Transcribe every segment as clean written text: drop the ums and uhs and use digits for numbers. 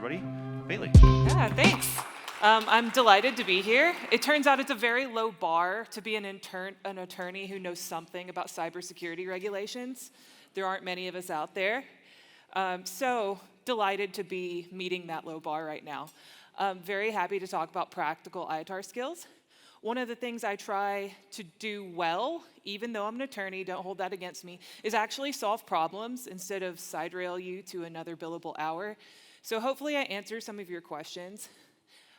everybody. Bailey. Yeah, thanks. I'm delighted to be here. It turns out it's a very low bar to be an attorney who knows something about cybersecurity regulations. There aren't many of us out there. So delighted to be meeting that low bar right now. Very happy to talk about practical ITAR skills. One of the things I try to do well, even though I'm an attorney, don't hold that against me, is actually solve problems instead of side rail you to another billable hour. So hopefully I answer some of your questions.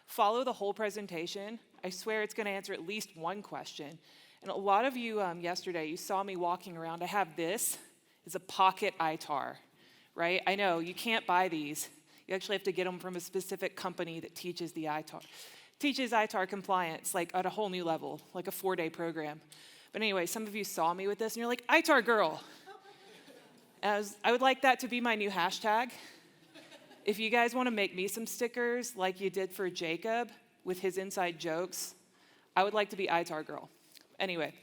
Follow the whole presentation. I swear it's going to answer at least one question. And a lot of you yesterday, you saw me walking around. I have this. It's a pocket ITAR, right? I know, you can't buy these. You actually have to get them from a specific company that teaches the ITAR. Teaches ITAR compliance, like at a whole new level, like a 4-day program. But anyway, some of you saw me with this and you're like, ITAR girl. I would like that to be my new hashtag. If you guys want to make me some stickers like you did for Jacob with his inside jokes, I would like to be ITAR girl. Anyway,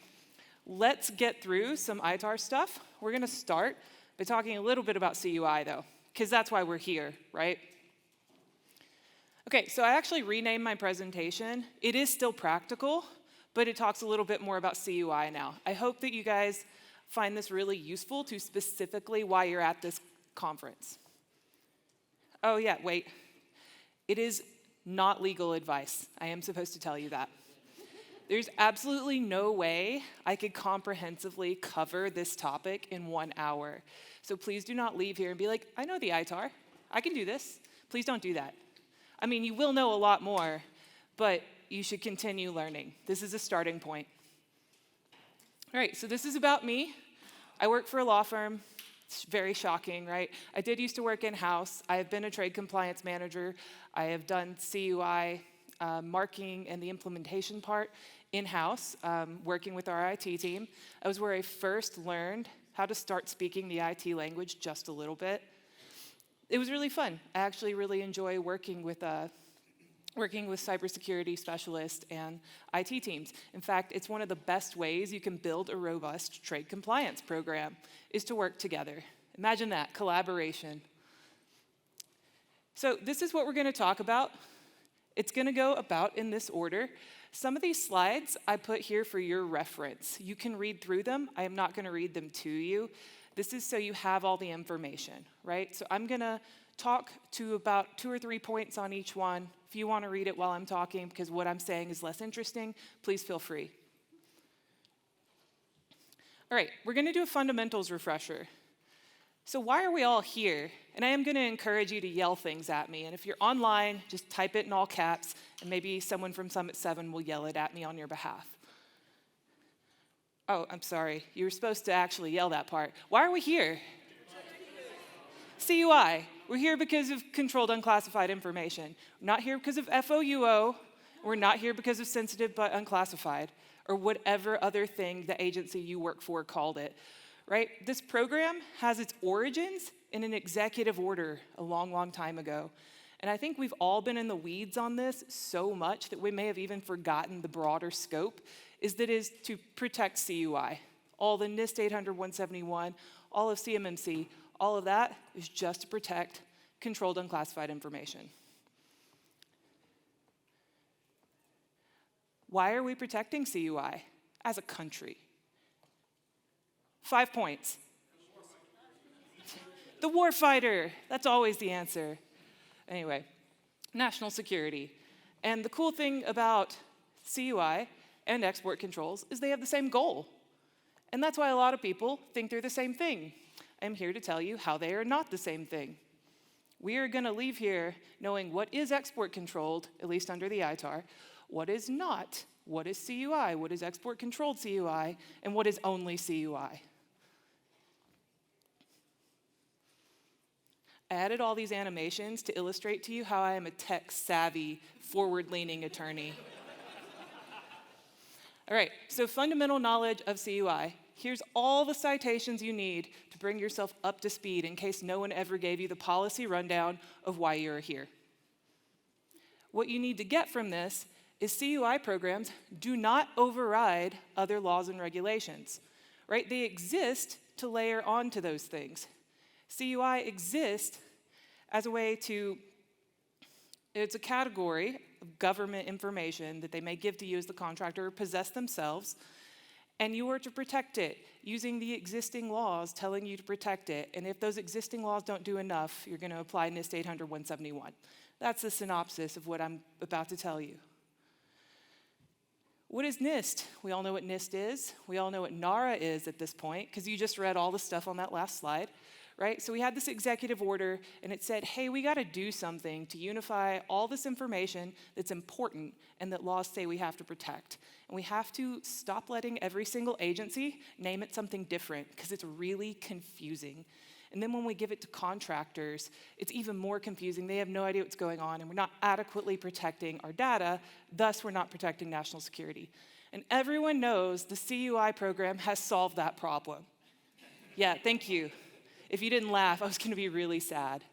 let's get through some ITAR stuff. We're going to start by talking a little bit about CUI though, because that's why we're here, right? Okay, so I actually renamed my presentation. It is still practical, but it talks a little bit more about CUI now. I hope that you guys find this really useful to specifically why you're at this conference. Oh yeah, wait. It is not legal advice. I am supposed to tell you that. There's absolutely no way I could comprehensively cover this topic in 1 hour. So please do not leave here and be like, I know the ITAR. I can do this. Please don't do that. I mean, you will know a lot more, but you should continue learning. This is a starting point. All right, so this is about me. I work for a law firm. It's very shocking, right? I did used to work in-house. I have been a trade compliance manager. I have done CUI marking and the implementation part in-house, working with our IT team. That was where I first learned how to start speaking the IT language just a little bit. It was really fun. I actually really enjoy working with cybersecurity specialists and IT teams. In fact, it's one of the best ways you can build a robust trade compliance program is to work together. Imagine that, collaboration. So this is what we're going to talk about. It's going to go about in this order. Some of these slides I put here for your reference. You can read through them. I am not going to read them to you. This is so you have all the information, right? So I'm going to talk to about 2 or 3 points on each one. If you want to read it while I'm talking because what I'm saying is less interesting, please feel free. All right, we're going to do a fundamentals refresher. So why are we all here? And I am going to encourage you to yell things at me. And if you're online, just type it in all caps, and maybe someone from Summit 7 will yell it at me on your behalf. Oh, I'm sorry. You were supposed to actually yell that part. Why are we here? CUI. We're here because of controlled unclassified information. We're not here because of FOUO. We're not here because of sensitive but unclassified, or whatever other thing the agency you work for called it, right? This program has its origins in an executive order a long, long time ago. And I think we've all been in the weeds on this so much that we may have even forgotten the broader scope, is to protect CUI. All the NIST 800-171, all of CMMC, all of that is just to protect controlled unclassified information. Why are we protecting CUI as a country? 5 points. The warfighter, that's always the answer. Anyway, national security. And the cool thing about CUI and export controls is they have the same goal. And that's why a lot of people think they're the same thing. I'm here to tell you how they are not the same thing. We are going to leave here knowing what is export controlled, at least under the ITAR, what is not, what is CUI, what is export controlled CUI, and what is only CUI. I added all these animations to illustrate to you how I am a tech-savvy, forward-leaning attorney. All right, so fundamental knowledge of CUI. Here's all the citations you need to bring yourself up to speed in case no one ever gave you the policy rundown of why you're here. What you need to get from this is CUI programs do not override other laws and regulations, right? They exist to layer onto those things. CUI exists as a way to It's a category of government information that they may give to you as the contractor or possess themselves, and you are to protect it using the existing laws telling you to protect it. And if those existing laws don't do enough, you're going to apply NIST 800-171. That's the synopsis of what I'm about to tell you. What is NIST? We all know what NIST is. We all know what NARA is at this point, because you just read all the stuff on that last slide, right? So we had this executive order, and it said, hey, we got to do something to unify all this information that's important and that laws say we have to protect. And we have to stop letting every single agency name it something different, because it's really confusing. And then when we give it to contractors, it's even more confusing. They have no idea what's going on, and we're not adequately protecting our data, thus we're not protecting national security. And everyone knows the CUI program has solved that problem. Yeah, thank you. If you didn't laugh, I was going to be really sad.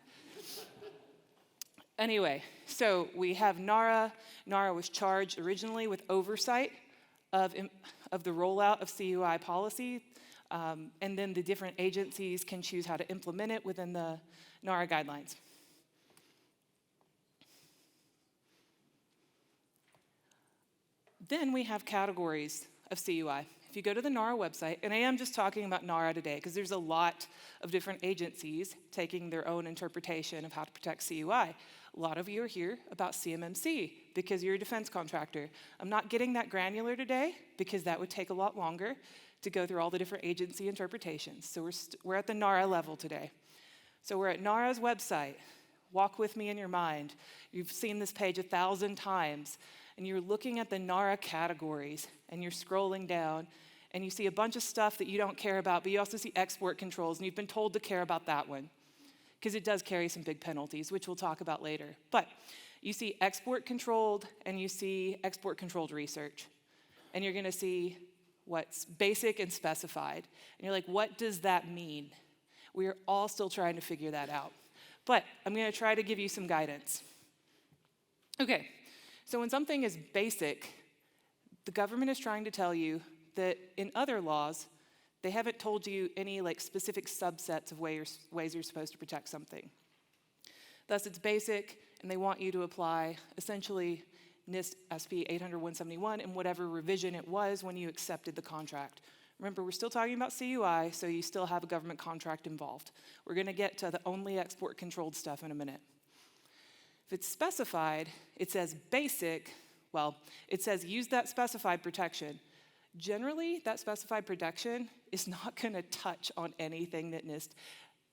Anyway, so we have NARA. NARA was charged originally with oversight of the rollout of CUI policy, and then the different agencies can choose how to implement it within the NARA guidelines. Then we have categories of CUI. If you go to the NARA website, and I am just talking about NARA today because there's a lot of different agencies taking their own interpretation of how to protect CUI. A lot of you are here about CMMC because you're a defense contractor. I'm not getting that granular today because that would take a lot longer to go through all the different agency interpretations. So we're at the NARA level today. So we're at NARA's website. Walk with me in your mind. You've seen this page 1,000 times, and you're looking at the NARA categories, and you're scrolling down, and you see a bunch of stuff that you don't care about, but you also see export controls, and you've been told to care about that one, because it does carry some big penalties, which we'll talk about later. But you see export controlled, and you see export controlled research, and you're going to see what's basic and specified. And you're like, what does that mean? We are all still trying to figure that out. But I'm going to try to give you some guidance. Okay, so when something is basic, the government is trying to tell you that in other laws, they haven't told you any specific subsets of ways you're supposed to protect something. Thus, it's basic, and they want you to apply essentially NIST SP 800-171 and whatever revision it was when you accepted the contract. Remember, we're still talking about CUI, so you still have a government contract involved. We're going to get to the only export controlled stuff in a minute. If it's specified, it says basic, well, it says use that specified protection. Generally, that specified protection is not going to touch on anything that NIST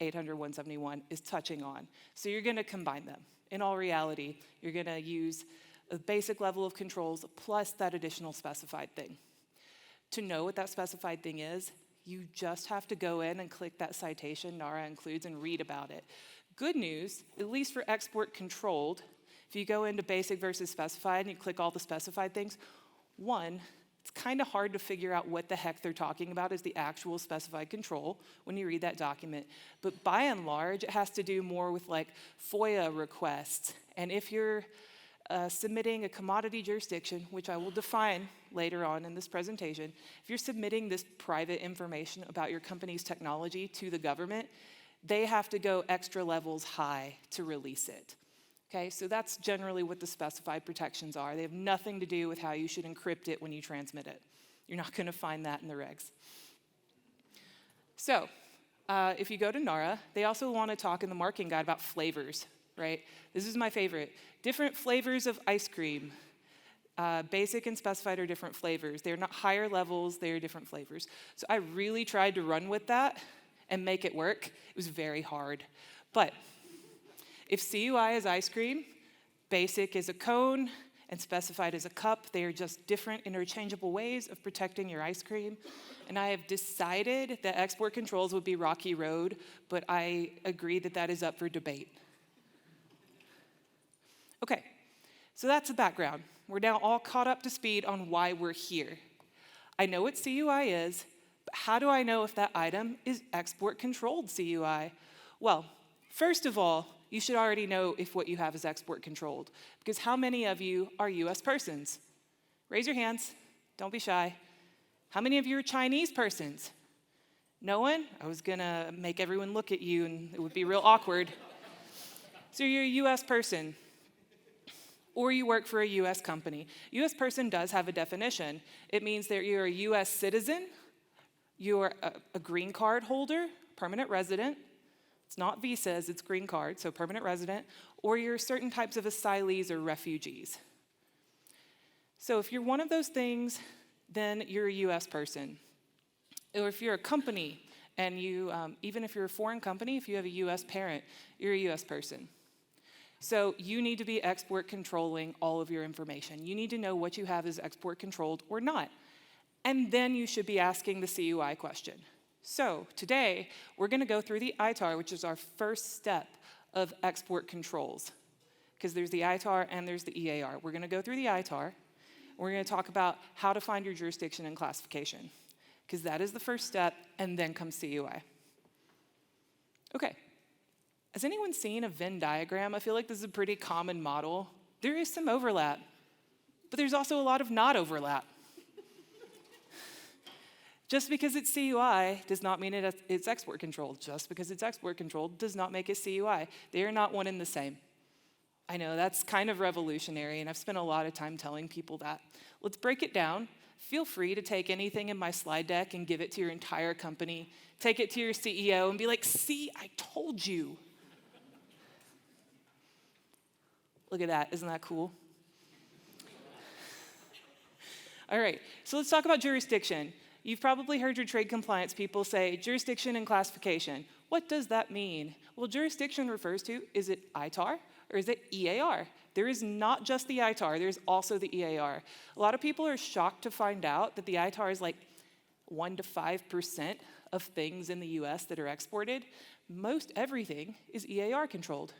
800-171 is touching on. So you're going to combine them. In all reality, you're going to use a basic level of controls plus that additional specified thing. To know what that specified thing is, you just have to go in and click that citation NARA includes and read about it. Good news, at least for export controlled, if you go into basic versus specified and you click all the specified things, one, it's kind of hard to figure out what the heck they're talking about as the actual specified control when you read that document. But by and large, it has to do more with FOIA requests. And if you're submitting a commodity jurisdiction, which I will define later on in this presentation, if you're submitting this private information about your company's technology to the government, they have to go extra levels high to release it. Okay, so that's generally what the specified protections are. They have nothing to do with how you should encrypt it when you transmit it. You're not going to find that in the regs. So if you go to NARA, they also want to talk in the marking guide about flavors, right? This is my favorite. Different flavors of ice cream. Basic and specified are different flavors. They're not higher levels, they are different flavors. So I really tried to run with that and make it work. It was very hard. But if CUI is ice cream, basic is a cone, and specified as a cup, they are just different interchangeable ways of protecting your ice cream. And I have decided that export controls would be rocky road, but I agree that that is up for debate. Okay, so that's the background. We're now all caught up to speed on why we're here. I know what CUI is, but how do I know if that item is export controlled CUI? Well, first of all, you should already know if what you have is export controlled, because how many of you are US persons? Raise your hands, don't be shy. How many of you are Chinese persons? No one? I was gonna make everyone look at you and it would be real awkward. So you're a US person. or you work for a US company. US person does have a definition. It means that you're a US citizen, you're a green card holder, permanent resident. It's not visas, it's green card, so permanent resident, or you're certain types of asylees or refugees. So if you're one of those things, then you're a US person. Or if you're a company, and you, even if you're a foreign company, if you have a US parent, you're a US person. So you need to be export controlling all of your information. You need to know what you have is export controlled or not. And then you should be asking the CUI question. So today, we're going to go through the ITAR, which is our first step of export controls. Because there's the ITAR and there's the EAR. We're going to go through the ITAR. We're going to talk about how to find your jurisdiction and classification. Because that is the first step, and then comes CUI. Okay. Has anyone seen a Venn diagram? I feel like this is a pretty common model. There is some overlap, but there's also a lot of not overlap. Just because it's CUI does not mean it's export controlled. Just because it's export controlled does not make it CUI. They are not one and the same. I know, that's kind of revolutionary, and I've spent a lot of time telling people that. Let's break it down. Feel free to take anything in my slide deck and give it to your entire company. Take it to your CEO and be like, see, I told you. Look at that, isn't that cool? All right, so let's talk about jurisdiction. You've probably heard your trade compliance people say jurisdiction and classification. What does that mean? Well, jurisdiction refers to, is it ITAR or is it EAR? There is not just the ITAR, there's also the EAR. A lot of people are shocked to find out that the ITAR is like 1 to 5% of things in the US that are exported. Most everything is EAR controlled.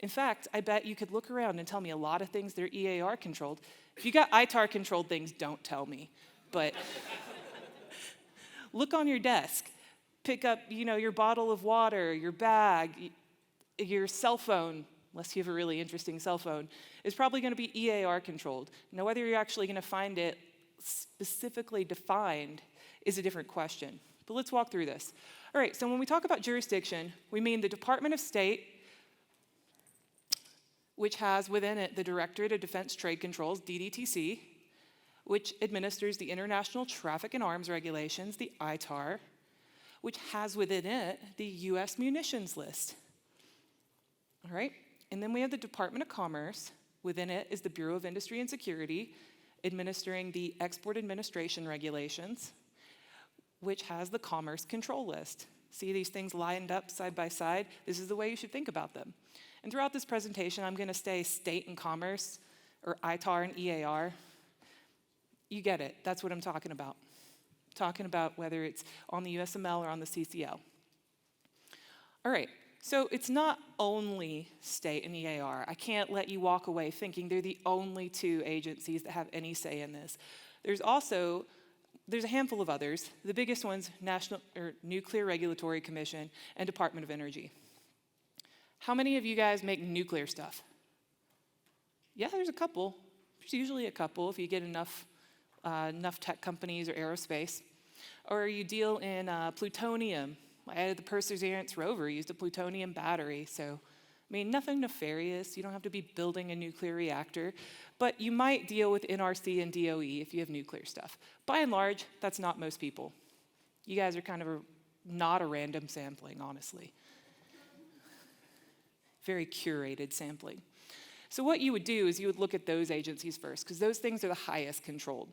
In fact, I bet you could look around and tell me a lot of things that are EAR controlled. If you got ITAR controlled things, don't tell me. But look on your desk. Pick up, your bottle of water, your bag, your cell phone, unless you have a really interesting cell phone, is probably going to be EAR controlled. Now, whether you're actually going to find it specifically defined is a different question. But let's walk through this. All right, so when we talk about jurisdiction, we mean the Department of State, which has within it the Directorate of Defense Trade Controls, DDTC, which administers the International Traffic in Arms Regulations, the ITAR, which has within it the US munitions list. All right, and then we have the Department of Commerce. Within it is the Bureau of Industry and Security, administering the Export Administration Regulations, which has the Commerce Control List. See these things lined up side by side? This is the way you should think about them. And throughout this presentation, I'm going to say state and commerce, or ITAR and EAR. You get it. That's what I'm talking about. I'm talking about whether it's on the USML or on the CCL. All right. So it's not only state and EAR. I can't let you walk away thinking they're the only two agencies that have any say in this. There's a handful of others. The biggest ones, Nuclear Regulatory Commission and Department of Energy. How many of you guys make nuclear stuff? Yeah, there's a couple. There's usually a couple if you get enough tech companies or aerospace. Or you deal in plutonium. The Perseverance rover used a plutonium battery, so nothing nefarious. You don't have to be building a nuclear reactor, but you might deal with NRC and DOE if you have nuclear stuff. By and large, that's not most people. You guys are kind of not a random sampling, honestly. Very curated sampling. So what you would do is you would look at those agencies first, because those things are the highest controlled.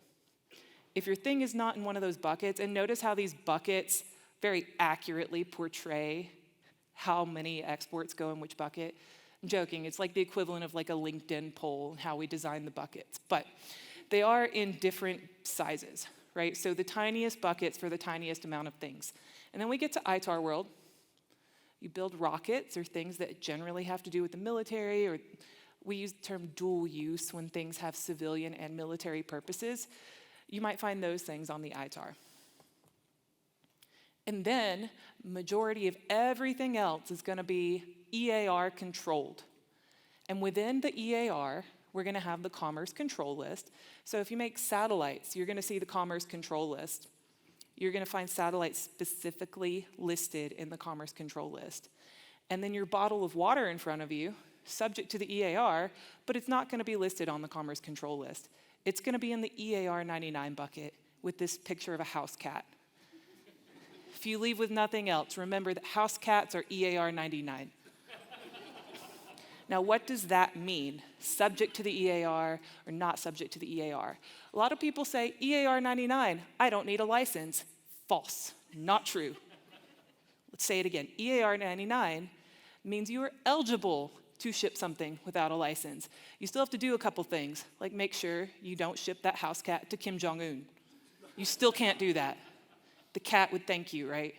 If your thing is not in one of those buckets, and notice how these buckets very accurately portray how many exports go in which bucket. I'm joking, it's like the equivalent of like a LinkedIn poll and how we design the buckets, but they are in different sizes, right? So the tiniest buckets for the tiniest amount of things. And then we get to ITAR world. You build rockets or things that generally have to do with the military, or we use the term dual use when things have civilian and military purposes. You might find those things on the ITAR. And then, majority of everything else is going to be EAR controlled. And within the EAR, we're going to have the Commerce Control List. So if you make satellites, you're going to see the Commerce Control List. You're going to find satellites specifically listed in the Commerce Control List. And then your bottle of water in front of you, subject to the EAR, but it's not going to be listed on the Commerce Control List. It's going to be in the EAR 99 bucket with this picture of a house cat. If you leave with nothing else, remember that house cats are EAR 99. Now, what does that mean? Subject to the EAR or not subject to the EAR? A lot of people say, EAR 99, I don't need a license. False, not true. Let's say it again. EAR 99 means you are eligible to ship something without a license. You still have to do a couple things, like make sure you don't ship that house cat to Kim Jong-un. You still can't do that. The cat would thank you, right?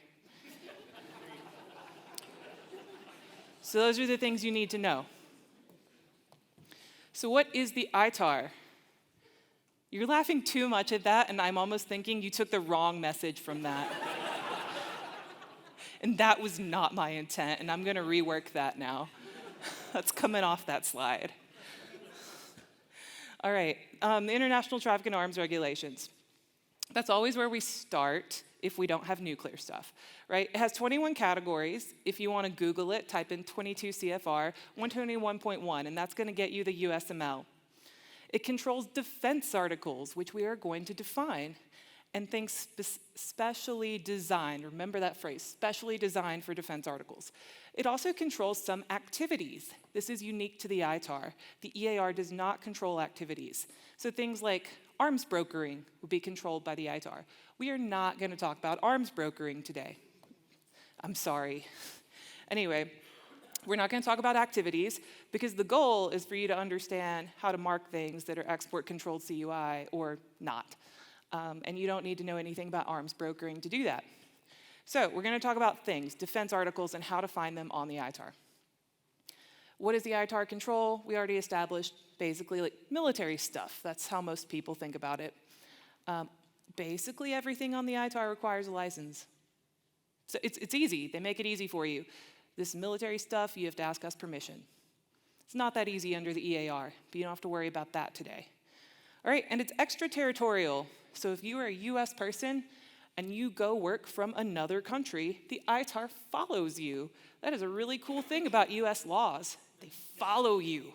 So those are the things you need to know. So what is the ITAR? You're laughing too much at that, and I'm almost thinking you took the wrong message from that. And that was not my intent, and I'm going to rework that now. That's coming off that slide. All right, the International Traffic in Arms Regulations. That's always where we start if we don't have nuclear stuff, right? It has 21 categories. If you want to Google it, type in 22 CFR 121.1, and that's going to get you the USML. It controls defense articles, which we are going to define, and things specially designed. Remember that phrase, specially designed for defense articles. It also controls some activities. This is unique to the ITAR. The EAR does not control activities. So things like arms brokering will be controlled by the ITAR. We are not going to talk about arms brokering today. I'm sorry. Anyway, we're not going to talk about activities because the goal is for you to understand how to mark things that are export-controlled CUI or not. And you don't need to know anything about arms brokering to do that. So we're going to talk about things, defense articles, and how to find them on the ITAR. What does the ITAR control? We already established basically like military stuff. That's how most people think about it. Basically everything on the ITAR requires a license. So it's easy. They make it easy for you. This military stuff, you have to ask us permission. It's not that easy under the EAR, but you don't have to worry about that today. All right, and it's extraterritorial. So if you are a US person and you go work from another country, the ITAR follows you. That is a really cool thing about US laws. They follow you.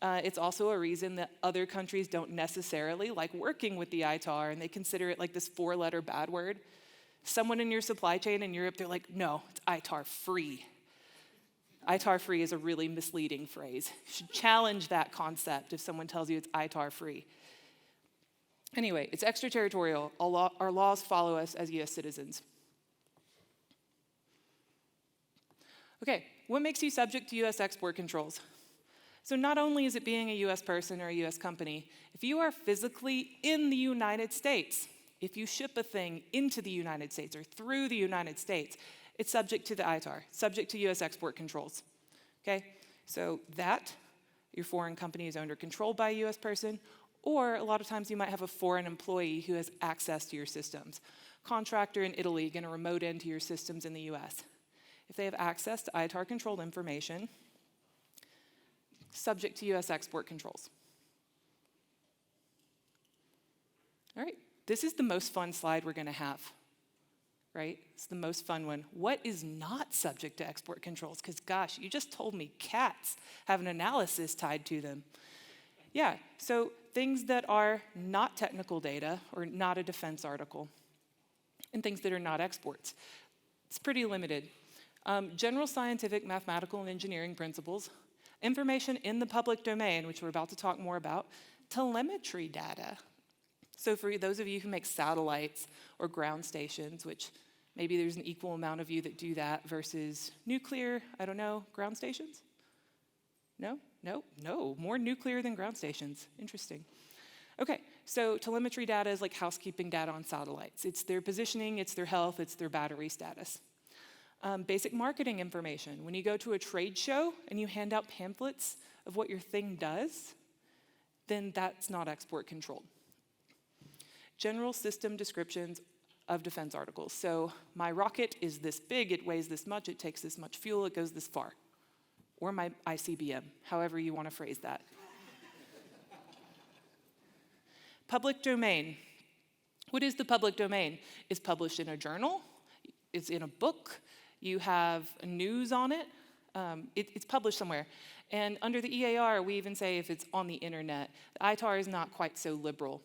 It's also a reason that other countries don't necessarily like working with the ITAR, and they consider it like this 4-letter bad word. Someone in your supply chain in Europe, they're like, no, it's ITAR free. ITAR free is a really misleading phrase. You should challenge that concept if someone tells you it's ITAR free. Anyway, it's extraterritorial. Our laws follow us as US citizens. Okay, what makes you subject to US export controls? So not only is it being a US person or a US company, if you are physically in the United States, if you ship a thing into the United States or through the United States, it's subject to the ITAR, subject to US export controls. Okay, so that your foreign company is owned or controlled by a US person, or a lot of times you might have a foreign employee who has access to your systems. Contractor in Italy going to remote into your systems in the US. If they have access to ITAR-controlled information, subject to US export controls. All right, this is the most fun slide we're going to have, right? It's the most fun one. What is not subject to export controls? Because gosh, you just told me cats have an analysis tied to them. Yeah, so things that are not technical data or not a defense article, and things that are not exports. It's pretty limited. General scientific, mathematical, and engineering principles, information in the public domain, which we're about to talk more about, telemetry data. So for those of you who make satellites or ground stations, which maybe there's an equal amount of you that do that versus nuclear, I don't know, ground stations? No, more nuclear than ground stations. Interesting. Okay, so telemetry data is like housekeeping data on satellites. It's their positioning, it's their health, it's their battery status. Basic marketing information. When you go to a trade show and you hand out pamphlets of what your thing does, then that's not export controlled. General system descriptions of defense articles. So my rocket is this big, it weighs this much, it takes this much fuel, it goes this far. Or my ICBM, however you want to phrase that. Public domain. What is the public domain? It's published in a journal, it's in a book, you have news on it, it's published somewhere. And under the EAR, we even say if it's on the internet. The ITAR is not quite so liberal.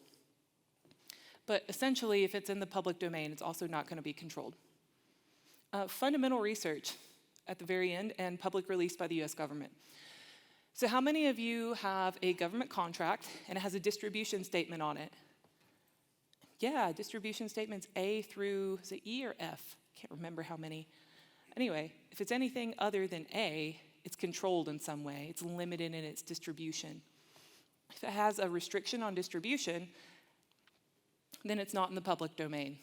But essentially, if it's in the public domain, it's also not going to be controlled. Fundamental research at the very end, and public release by the US government. So how many of you have a government contract and it has a distribution statement on it? Yeah, distribution statements A through, is it E or F? Can't remember how many. Anyway, if it's anything other than A, it's controlled in some way. It's limited in its distribution. If it has a restriction on distribution, then it's not in the public domain.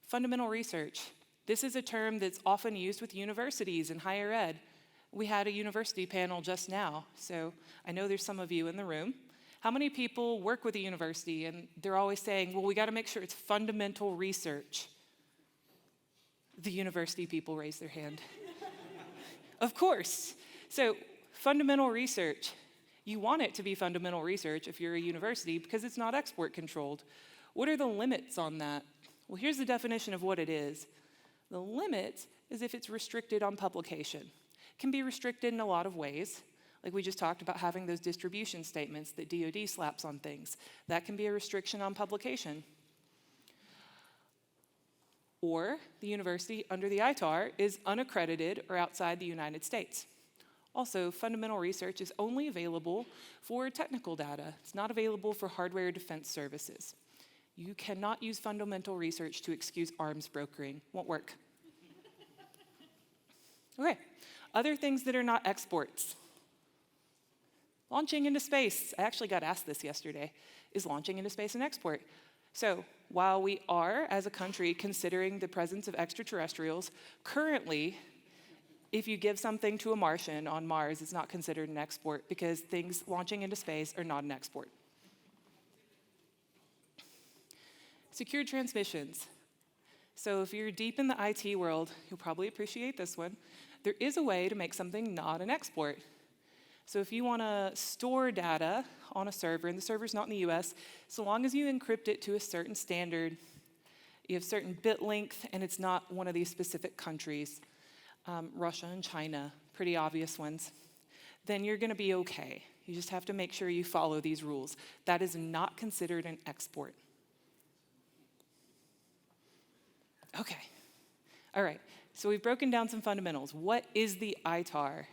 Fundamental research. This is a term that's often used with universities and higher ed. We had a university panel just now, so I know there's some of you in the room. How many people work with a university and they're always saying, well, we got to make sure it's fundamental research? The university people raise their hand. Of course. So fundamental research, you want it to be fundamental research if you're a university because it's not export controlled. What are the limits on that? Well, here's the definition of what it is. The limit is if it's restricted on publication. It can be restricted in a lot of ways. Like we just talked about having those distribution statements that DoD slaps on things. That can be a restriction on publication. Or the university under the ITAR is unaccredited or outside the United States. Also, fundamental research is only available for technical data. It's not available for hardware defense services. You cannot use fundamental research to excuse arms brokering. Won't work. Okay, other things that are not exports. Launching into space. I actually got asked this yesterday. Is launching into space an export? So while we are, as a country, considering the presence of extraterrestrials, currently, if you give something to a Martian on Mars, it's not considered an export because things launching into space are not an export. Secured transmissions. So if you're deep in the IT world, you'll probably appreciate this one. There is a way to make something not an export. So if you want to store data on a server, and the server's not in the US, so long as you encrypt it to a certain standard, you have certain bit length, and it's not one of these specific countries, Russia and China, pretty obvious ones, then you're going to be okay. You just have to make sure you follow these rules. That is not considered an export. Okay. All right. So we've broken down some fundamentals. What is the ITAR?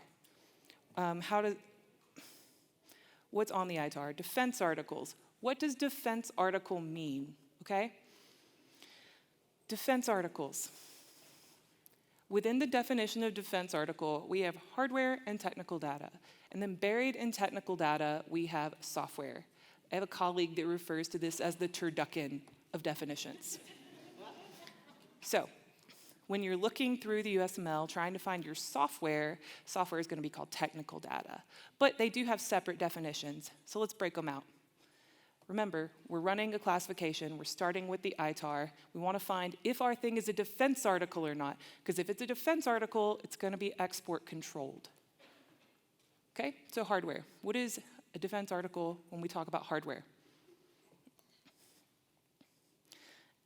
What's on the ITAR? Defense articles. What does defense article mean? Okay? Defense articles. Within the definition of defense article, we have hardware and technical data. And then buried in technical data, we have software. I have a colleague that refers to this as the turducken of definitions. So, when you're looking through the Usml trying to find your software is going to be called technical data. But they do have separate definitions, so let's break them out. Remember, we're running a classification. We're starting with the ITAR. We want to find if our thing is a defense article or not, because if it's a defense article, it's going to be export controlled. Okay, so hardware. What is a defense article when we talk about hardware?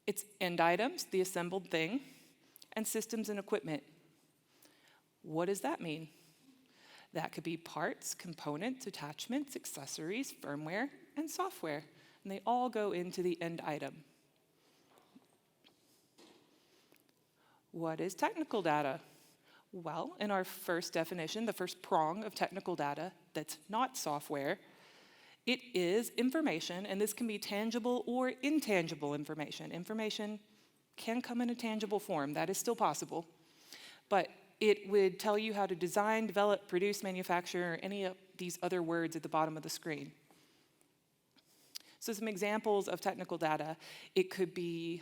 It's end items, the assembled thing, and systems and equipment. What does that mean? That could be parts, components, attachments, accessories, firmware, and software. And they all go into the end item. What is technical data? Well, in our first definition, the first prong of technical data that's not software, it is information, and this can be tangible or intangible information. Information can come in a tangible form. That is still possible. But it would tell you how to design, develop, produce, manufacture, any of these other words at the bottom of the screen. So some examples of technical data. It could be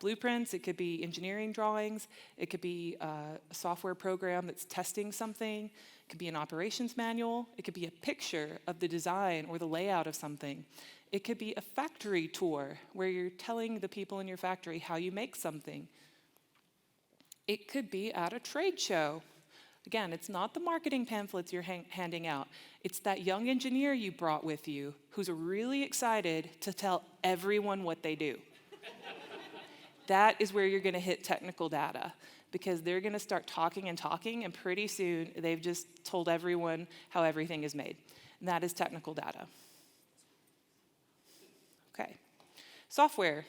blueprints, it could be engineering drawings, it could be a software program that's testing something, it could be an operations manual, it could be a picture of the design or the layout of something. It could be a factory tour where you're telling the people in your factory how you make something. It could be at a trade show. Again, it's not the marketing pamphlets you're handing out. It's that young engineer you brought with you who's really excited to tell everyone what they do. That is where you're going to hit technical data. because they're going to start talking and talking, and pretty soon they've just told everyone how everything is made. And that is technical data. Okay. Software.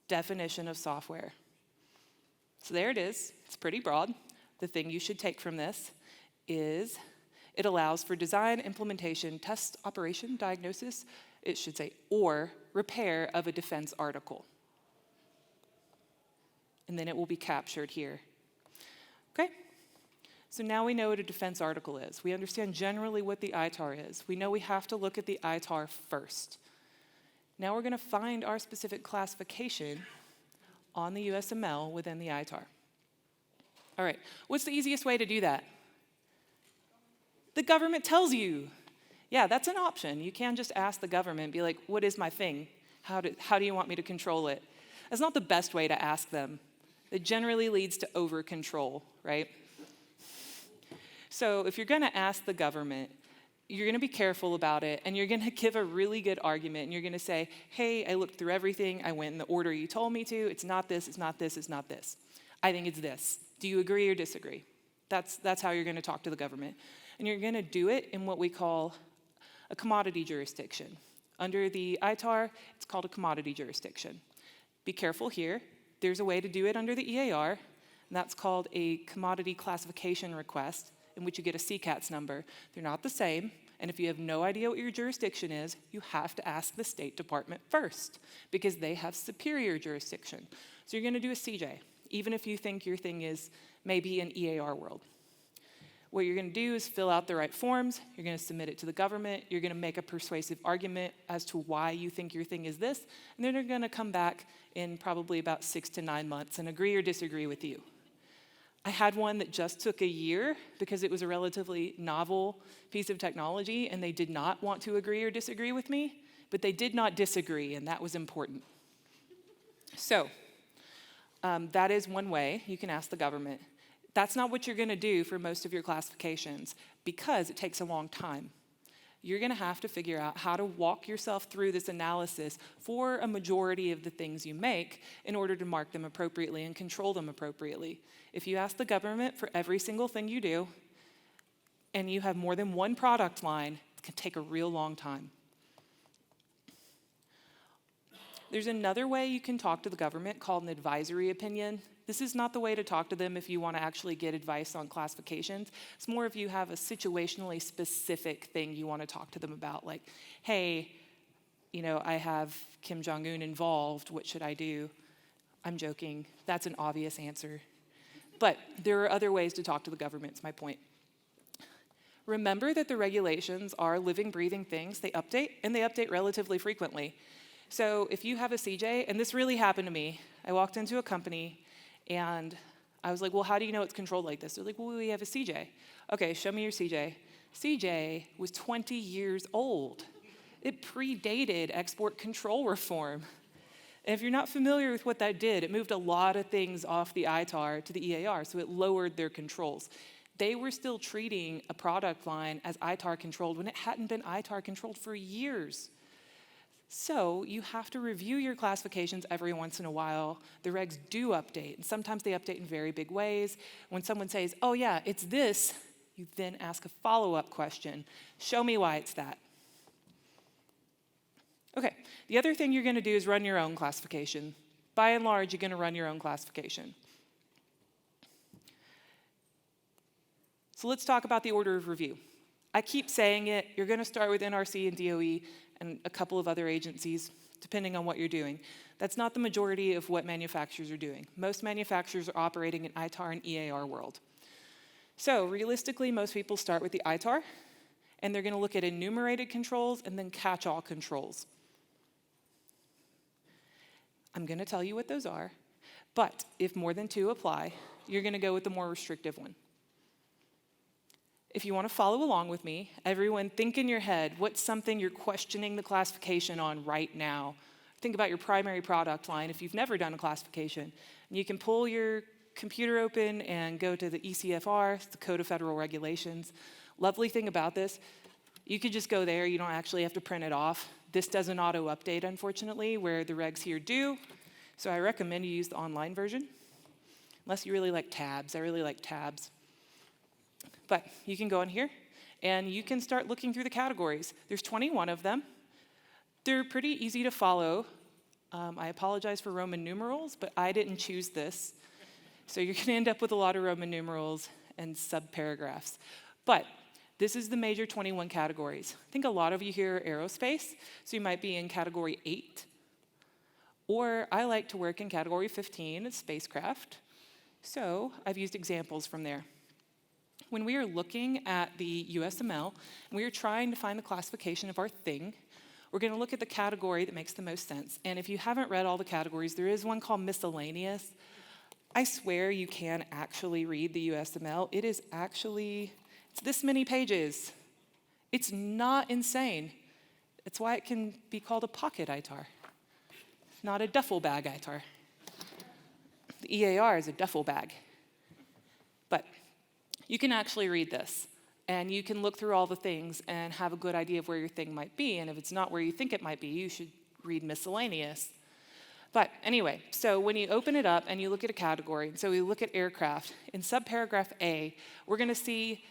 Definition of software. So there it is. It's pretty broad. The thing you should take from this is it allows for design, implementation, test, operation, diagnosis, it should say, or repair of a defense article. And then it will be captured here. Okay? So now we know what a defense article is. We understand generally what the ITAR is. We know we have to look at the ITAR first. Now we're going to find our specific classification on the USML within the ITAR. All right, what's the easiest way to do that? The government tells you. Yeah, that's an option. You can just ask the government, be like, what is my thing? How do you want me to control it? That's not the best way to ask them. It generally leads to over-control, right? So if you're going to ask the government, you're going to be careful about it, and you're going to give a really good argument, and you're going to say, hey, I looked through everything. I went in the order you told me to. It's not this, it's not this, it's not this. I think it's this. Do you agree or disagree? That's how you're going to talk to the government. And you're going to do it in what we call a commodity jurisdiction. Under the ITAR, it's called a commodity jurisdiction. Be careful here. There's a way to do it under the EAR, and that's called a commodity classification request, in which you get a CCATS number. They're not the same, and if you have no idea what your jurisdiction is, you have to ask the State Department first, because they have superior jurisdiction. So you're going to do a CJ, even if you think your thing is maybe an EAR world. What you're going to do is fill out the right forms, you're going to submit it to the government, you're going to make a persuasive argument as to why you think your thing is this, and then they're going to come back in probably about 6 to 9 months and agree or disagree with you. I had one that just took a year because it was a relatively novel piece of technology, and they did not want to agree or disagree with me, but they did not disagree, and that was important. So that is one way you can ask the government. That's not what you're going to do for most of your classifications because it takes a long time. You're going to have to figure out how to walk yourself through this analysis for a majority of the things you make in order to mark them appropriately and control them appropriately. If you ask the government for every single thing you do and you have more than one product line, it can take a real long time. There's another way you can talk to the government called an advisory opinion. This is not the way to talk to them if you want to actually get advice on classifications. It's more if you have a situationally specific thing you want to talk to them about, like, hey, I have Kim Jong-un involved, what should I do? I'm joking, that's an obvious answer. But there are other ways to talk to the government, is my point. Remember that the regulations are living, breathing things. They update, and they update relatively frequently. So if you have a CJ, and this really happened to me, I walked into a company, and I was like, well, how do you know it's controlled like this? They're like, well, we have a CJ. Okay, show me your CJ. CJ was 20 years old. It predated export control reform. And if you're not familiar with what that did, it moved a lot of things off the ITAR to the EAR, so it lowered their controls. They were still treating a product line as ITAR controlled when it hadn't been ITAR controlled for years. So you have to review your classifications every once in a while. The regs do update, and sometimes they update in very big ways. When someone says, oh yeah, it's this, you then ask a follow-up question. Show me why it's that. Okay, the other thing you're going to do is run your own classification. By and large, you're going to run your own classification. So let's talk about the order of review. I keep saying it, you're going to start with NRC and DOE and a couple of other agencies, depending on what you're doing. That's not the majority of what manufacturers are doing. Most manufacturers are operating in ITAR and EAR world. So realistically, most people start with the ITAR, and they're going to look at enumerated controls and then catch-all controls. I'm going to tell you what those are, but if more than 2 apply, you're going to go with the more restrictive one. If you want to follow along with me, everyone think in your head, what's something you're questioning the classification on right now? Think about your primary product line if you've never done a classification. And you can pull your computer open and go to the ECFR, the Code of Federal Regulations. Lovely thing about this, you could just go there, you don't actually have to print it off. This doesn't auto-update, unfortunately, where the regs here do. So I recommend you use the online version. unless you really like tabs. I really like tabs. But you can go in here, and you can start looking through the categories. There's 21 of them. They're pretty easy to follow. I apologize for Roman numerals, but I didn't choose this. So you're going to end up with a lot of Roman numerals and subparagraphs. But this is the major 21 categories. I think a lot of you here are aerospace, so you might be in category 8. Or I like to work in category 15, it's spacecraft. So I've used examples from there. When we are looking at the USML, and we are trying to find the classification of our thing, we're going to look at the category that makes the most sense. And if you haven't read all the categories, there is one called miscellaneous. I swear you can actually read the USML. It's this many pages. It's not insane. It's why it can be called a pocket ITAR, not a duffel bag ITAR. The EAR is a duffel bag. But you can actually read this, and you can look through all the things and have a good idea of where your thing might be, and if it's not where you think it might be, you should read miscellaneous. But anyway, so when you open it up and you look at a category, so we look at aircraft, in subparagraph A, we're going to see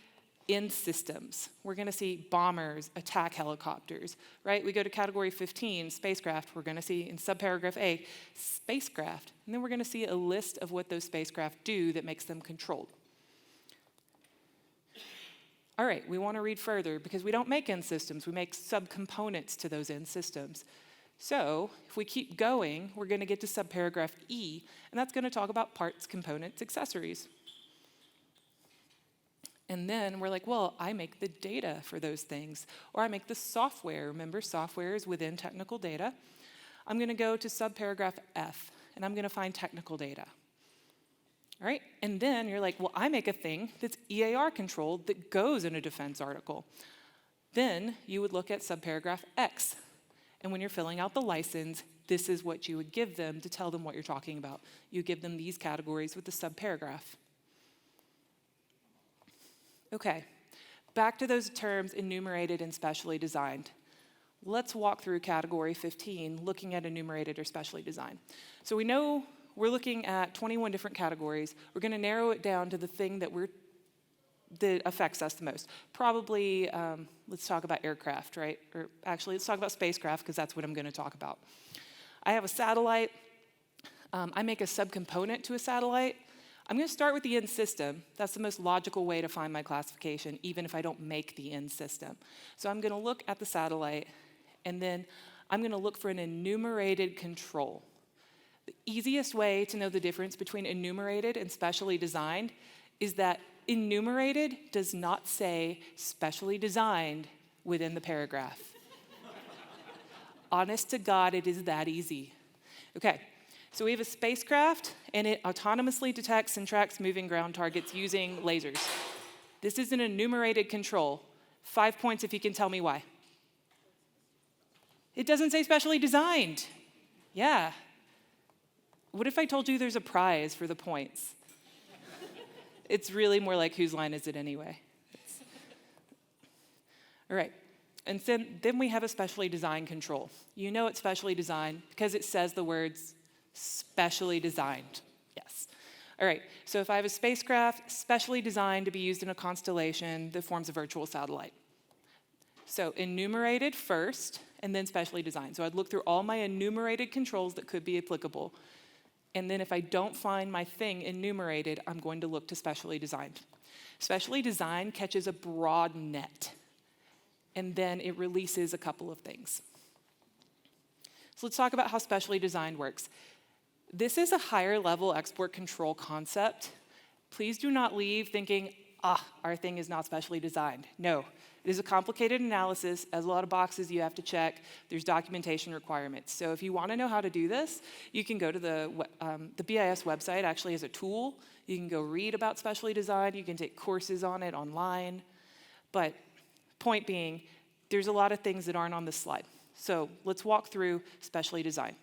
in systems. We're going to see bombers, attack helicopters, right? We go to category 15, spacecraft. We're going to see in subparagraph A, spacecraft. And then we're going to see a list of what those spacecraft do that makes them controlled. All right, we want to read further because we don't make end systems. We make subcomponents to those end systems. So if we keep going, we're going to get to subparagraph E, and that's going to talk about parts, components, accessories. And then we're like, well, I make the data for those things, or I make the software. Remember, software is within technical data. I'm going to go to subparagraph F, and I'm going to find technical data. All right, and then you're like, well, I make a thing that's EAR controlled that goes in a defense article. Then you would look at subparagraph X, and when you're filling out the license, this is what you would give them to tell them what you're talking about. You give them these categories with the subparagraph. Okay, back to those terms enumerated and specially designed. Let's walk through category 15, looking at enumerated or specially designed. So we know we're looking at 21 different categories. We're going to narrow it down to the thing that affects us the most. Probably, let's talk about aircraft, right? Or actually, let's talk about spacecraft, because that's what I'm going to talk about. I have a satellite. I make a subcomponent to a satellite. I'm going to start with the end system. That's the most logical way to find my classification, even if I don't make the end system. So I'm going to look at the satellite, and then I'm going to look for an enumerated control. The easiest way to know the difference between enumerated and specially designed is that enumerated does not say specially designed within the paragraph. Honest to God, it is that easy. Okay, so we have a spacecraft, and it autonomously detects and tracks moving ground targets using lasers. This is an enumerated control. 5 points if you can tell me why. It doesn't say specially designed. Yeah. What if I told you there's a prize for the points? It's really more like, whose line is it anyway? All right, and then we have a specially designed control. You know it's specially designed because it says the words specially designed. Yes. All right, so if I have a spacecraft specially designed to be used in a constellation that forms a virtual satellite. So enumerated first, and then specially designed. So I'd look through all my enumerated controls that could be applicable. And then if I don't find my thing enumerated, I'm going to look to specially designed. Specially designed catches a broad net, and then it releases a couple of things. So let's talk about how specially designed works. This is a higher level export control concept. Please do not leave thinking, our thing is not specially designed. No. It is a complicated analysis, has a lot of boxes you have to check. There's documentation requirements. So if you want to know how to do this, you can go to the BIS website, actually as a tool. You can go read about specially designed. You can take courses on it online. But point being, there's a lot of things that aren't on this slide. So let's walk through specially designed.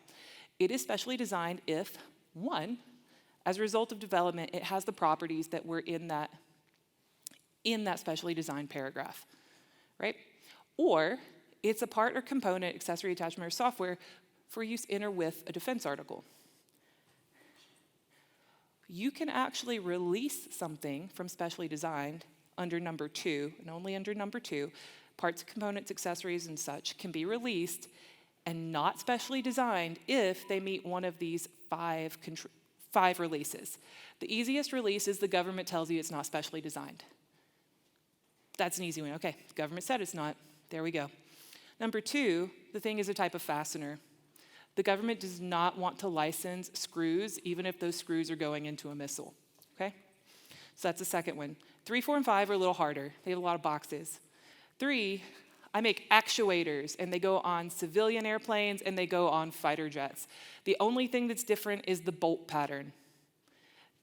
It is specially designed if, one, as a result of development, it has the properties that were in that specially designed paragraph. Right? Or it's a part or component, accessory, attachment, or software for use in or with a defense article. you can actually release something from specially designed under number 2, and only under number 2. Parts, components, accessories, and such can be released and not specially designed if they meet one of these 5 releases. The easiest release is the government tells you it's not specially designed. That's an easy one. Okay, the government said it's not. There we go. Number 2, the thing is a type of fastener. The government does not want to license screws, even if those screws are going into a missile. Okay? So that's the second one. 3, 4, and 5 are a little harder. They have a lot of boxes. 3, I make actuators, and they go on civilian airplanes, and they go on fighter jets. The only thing that's different is the bolt pattern.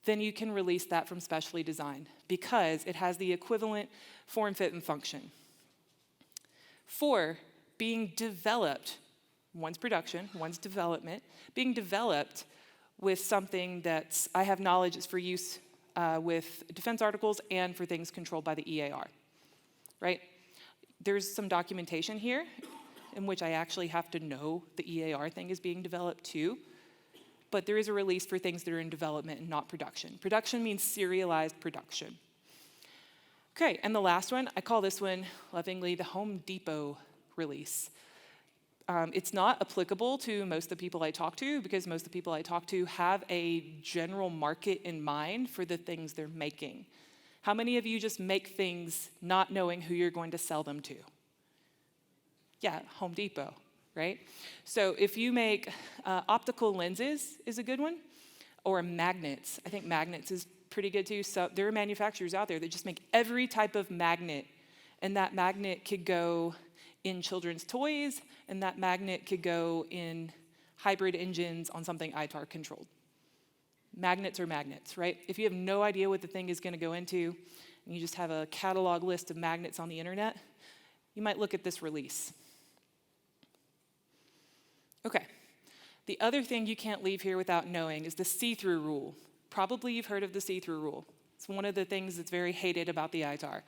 Then you can release that from specially designed because it has the equivalent form, fit, and function. 4, being developed. One's production, one's development. Being developed with something that I have knowledge is for use with defense articles and for things controlled by the EAR, right? There's some documentation here in which I actually have to know the EAR thing is being developed too, but there is a release for things that are in development and not production. Production means serialized production. Okay, and the last one, I call this one lovingly the Home Depot release. It's not applicable to most of the people I talk to because most of the people I talk to have a general market in mind for the things they're making. How many of you just make things not knowing who you're going to sell them to? Yeah, Home Depot, right? So if you make optical lenses is a good one, or magnets. I think magnets is pretty good too. So there are manufacturers out there that just make every type of magnet, and that magnet could go in children's toys, and that magnet could go in hybrid engines on something ITAR controlled. Magnets are magnets, right? If you have no idea what the thing is going to go into, and you just have a catalog list of magnets on the internet, you might look at this release. Okay. The other thing you can't leave here without knowing is the see-through rule. Probably you've heard of the see-through rule. It's one of the things that's very hated about the ITAR.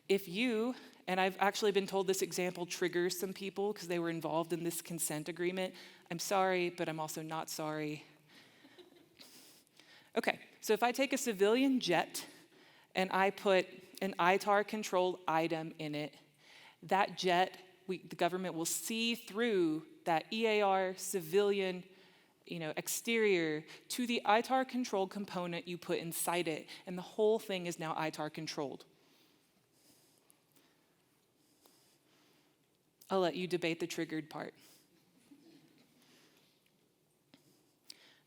If you, and I've actually been told this example triggers some people because they were involved in this consent agreement. I'm sorry, but I'm also not sorry. Okay, so if I take a civilian jet and I put an ITAR-controlled item in it, that jet, the government will see through that EAR civilian exterior to the ITAR-controlled component you put inside it, and the whole thing is now ITAR-controlled. I'll let you debate the triggered part.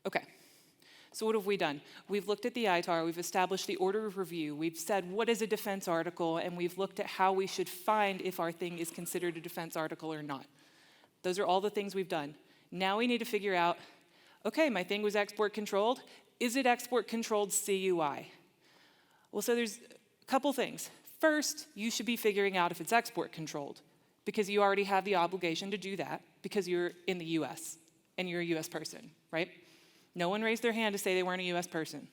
Okay. So what have we done? We've looked at the ITAR, we've established the order of review, we've said what is a defense article, and we've looked at how we should find if our thing is considered a defense article or not. Those are all the things we've done. Now we need to figure out, okay, my thing was export controlled. Is it export controlled CUI? Well, so there's a couple things. First, you should be figuring out if it's export controlled because you already have the obligation to do that because you're in the US and you're a US person, right? No one raised their hand to say they weren't a US person.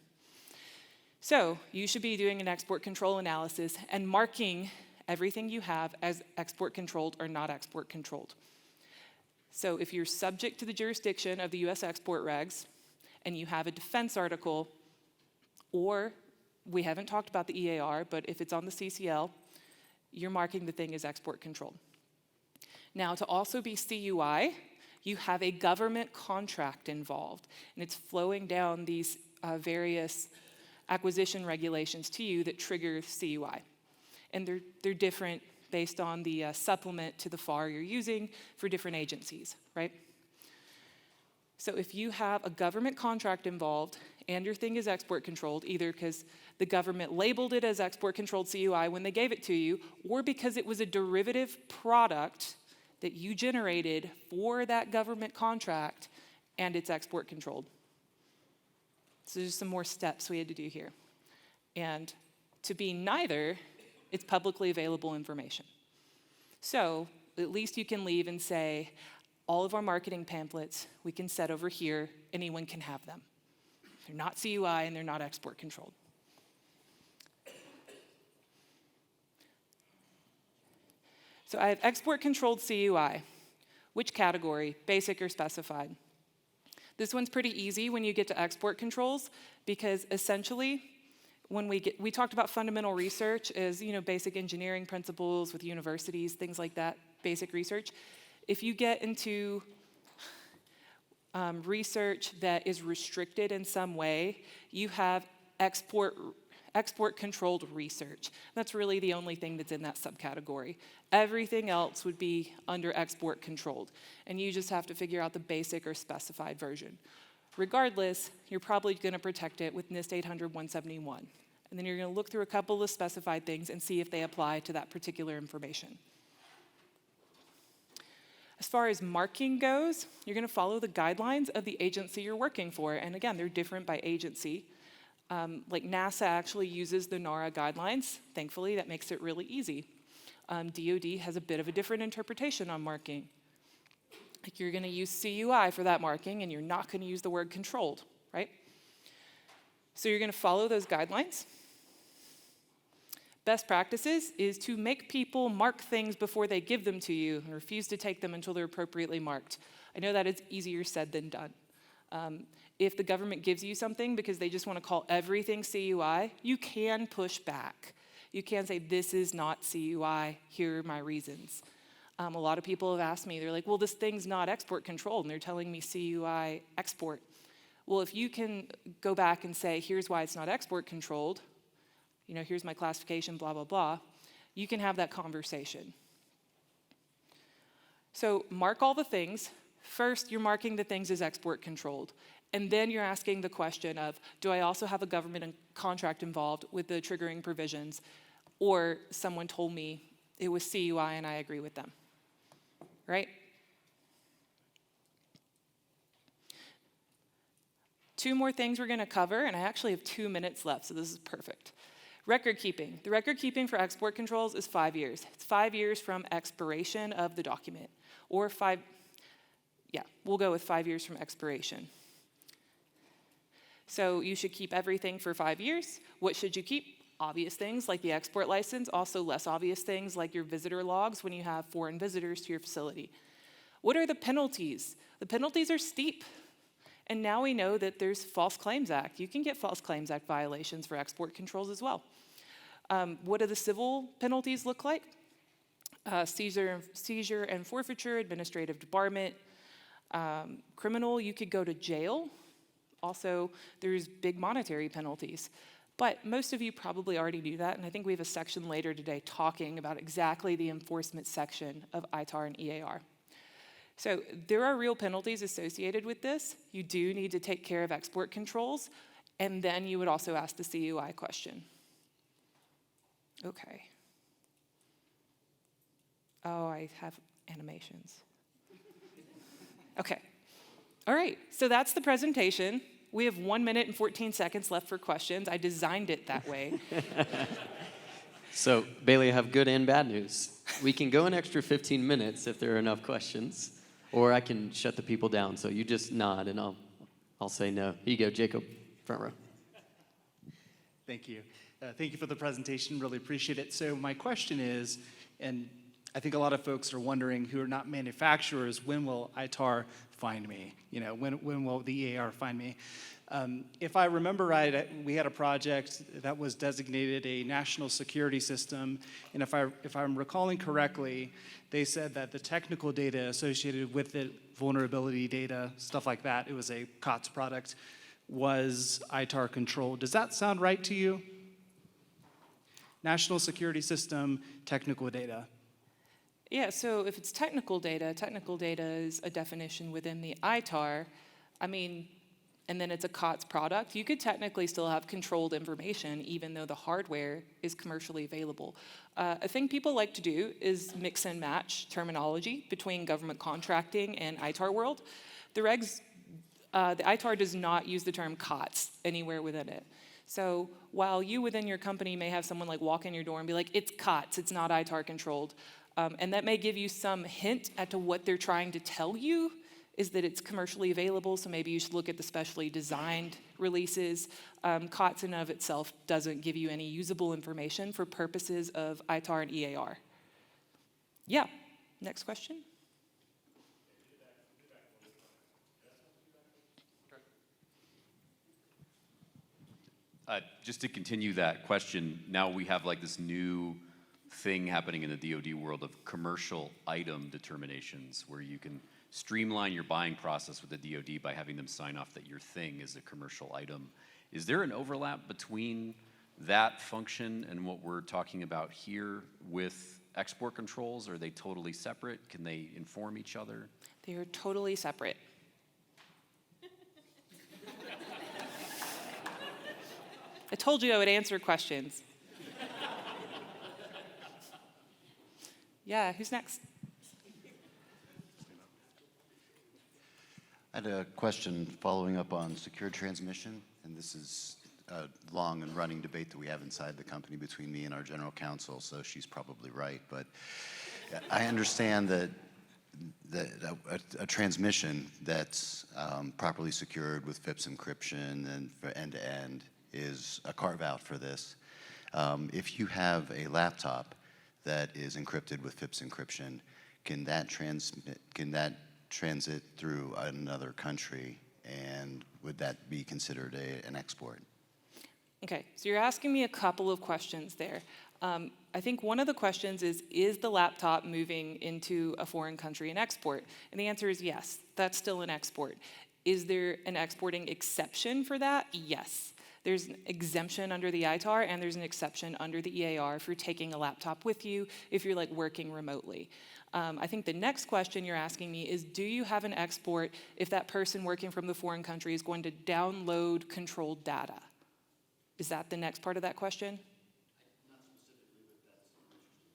So you should be doing an export control analysis and marking everything you have as export controlled or not export controlled. So if you're subject to the jurisdiction of the US export regs and you have a defense article, or we haven't talked about the EAR, but if it's on the CCL, you're marking the thing as export controlled. Now to also be CUI, you have a government contract involved, and it's flowing down these various acquisition regulations to you that trigger CUI. And they're different based on the supplement to the FAR you're using for different agencies, right? So if you have a government contract involved and your thing is export controlled, either because the government labeled it as export controlled CUI when they gave it to you, or because it was a derivative product that you generated for that government contract and it's export controlled. So there's some more steps we had to do here. And to be neither, it's publicly available information. So at least you can leave and say, all of our marketing pamphlets we can set over here, anyone can have them. They're not CUI and they're not export controlled. So I have export controlled CUI. Which category, basic or specified? This one's pretty easy when you get to export controls, because essentially, when we talked about fundamental research as, basic engineering principles with universities, things like that, basic research. If you get into research that is restricted in some way, you have export-controlled research. That's really the only thing that's in that subcategory. Everything else would be under export-controlled, and you just have to figure out the basic or specified version. Regardless, you're probably going to protect it with NIST 800-171, and then you're going to look through a couple of specified things and see if they apply to that particular information. As far as marking goes, you're going to follow the guidelines of the agency you're working for, and again, they're different by agency. Like NASA actually uses the NARA guidelines. Thankfully, that makes it really easy. DoD has a bit of a different interpretation on marking. Like, you're going to use CUI for that marking, and you're not going to use the word controlled, right? So you're going to follow those guidelines. Best practices is to make people mark things before they give them to you and refuse to take them until they're appropriately marked. I know that is easier said than done. If the government gives you something because they just want to call everything CUI, you can push back. You can say, this is not CUI, here are my reasons. A lot of people have asked me, they're like, well, this thing's not export controlled, and they're telling me CUI export. Well, if you can go back and say, here's why it's not export controlled, here's my classification, blah, blah, blah, you can have that conversation. So mark all the things. First, you're marking the things as export controlled. And then you're asking the question of, do I also have a government contract involved with the triggering provisions? Or someone told me it was CUI and I agree with them, right? Two more things we're going to cover, and I actually have 2 minutes left, so this is perfect. Record keeping. The record keeping for export controls is 5 years. It's 5 years from expiration of the document, or we'll go with 5 years from expiration. So you should keep everything for 5 years. What should you keep? Obvious things like the export license, also less obvious things like your visitor logs when you have foreign visitors to your facility. What are the penalties? The penalties are steep. And now we know that there's False Claims Act. You can get False Claims Act violations for export controls as well. What do the civil penalties look like? Seizure and forfeiture, administrative debarment. Criminal, you could go to jail. Also, there's big monetary penalties. But most of you probably already knew that, and I think we have a section later today talking about exactly the enforcement section of ITAR and EAR. So there are real penalties associated with this. You do need to take care of export controls, and then you would also ask the CUI question. Okay. Oh, I have animations. Okay. All right, so that's the presentation. We have 1 minute and 14 seconds left for questions. I designed it that way. So, Bailey, I have good and bad news. We can go an extra 15 minutes if there are enough questions, or I can shut the people down. So you just nod, and I'll say no. Here you go, Jacob, front row. Thank you. Thank you for the presentation. Really appreciate it. So my question is, and I think a lot of folks are wondering who are not manufacturers, when will ITAR find me? When will the EAR find me? If I remember right, we had a project that was designated a national security system, and if I'm recalling correctly, they said that the technical data associated with it, vulnerability data, stuff like that, it was a COTS product, was ITAR controlled. Does that sound right to you? National security system, technical data. Yeah, so if it's technical data is a definition within the ITAR. And then it's a COTS product. You could technically still have controlled information even though the hardware is commercially available. A thing people like to do is mix and match terminology between government contracting and ITAR world. The ITAR does not use the term COTS anywhere within it. So while you within your company may have someone like walk in your door and be like, it's COTS, it's not ITAR controlled. And that may give you some hint as to what they're trying to tell you is that it's commercially available, so maybe you should look at the specially designed releases. COTS in and of itself doesn't give you any usable information for purposes of ITAR and EAR. Yeah, next question. Just to continue that question, now we have like this new thing happening in the DoD world of commercial item determinations, where you can streamline your buying process with the DoD by having them sign off that your thing is a commercial item. Is there an overlap between that function and what we're talking about here with export controls? Are they totally separate? Can they inform each other? They are totally separate. I told you I would answer questions. Yeah, who's next? I had a question following up on secure transmission, and this is a long and running debate that we have inside the company between me and our general counsel, so she's probably right. But I understand that a transmission that's properly secured with FIPS encryption and for end-to-end is a carve-out for this. If you have a laptop that is encrypted with FIPS encryption, can that transit through another country, and would that be considered an export? Okay, so you're asking me a couple of questions there. I think one of the questions is the laptop moving into a foreign country an export? And the answer is yes, that's still an export. Is there an exporting exception for that? Yes. There's an exemption under the ITAR, and there's an exception under the EAR for taking a laptop with you if you're like working remotely. I think the next question you're asking me is, do you have an export if that person working from the foreign country is going to download controlled data? Is that the next part of that question? Not specifically, but that's an interesting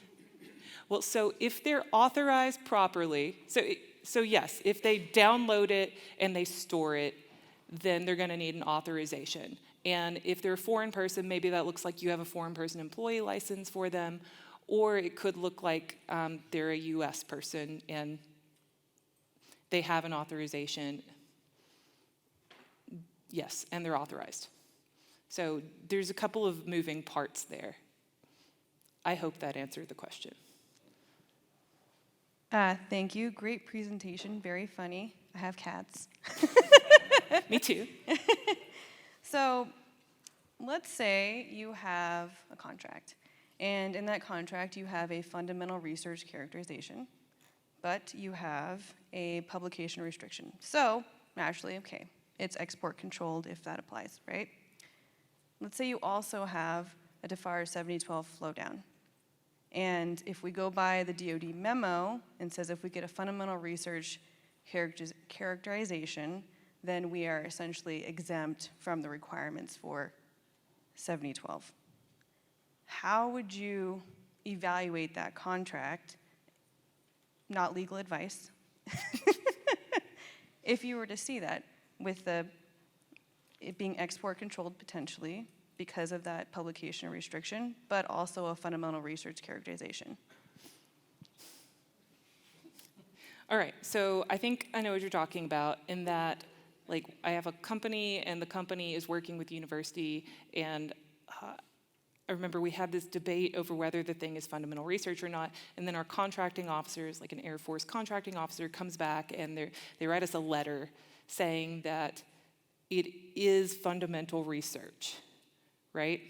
question as well. Well, so if they're authorized properly, so yes, if they download it and they store it, then they're going to need an authorization. And if they're a foreign person, maybe that looks like you have a foreign person employee license for them, or it could look like they're a US person and they have an authorization. Yes, and they're authorized. So there's a couple of moving parts there. I hope that answered the question. Thank you. Great presentation. Very funny. I have cats. Me too. So let's say you have a contract, and in that contract you have a fundamental research characterization, but you have a publication restriction. So naturally, okay, it's export controlled if that applies, right? Let's say you also have a DFARS 7012 flow down. And if we go by the DoD memo and says if we get a fundamental research characterization, then we are essentially exempt from the requirements for 7012. How would you evaluate that contract, not legal advice, if you were to see that with it being export controlled potentially because of that publication restriction, but also a fundamental research characterization? All right, so I think I know what you're talking about in that, like, I have a company and the company is working with the university, and I remember we had this debate over whether the thing is fundamental research or not, and then our contracting officers, like an Air Force contracting officer, comes back and they write us a letter saying that it is fundamental research, right?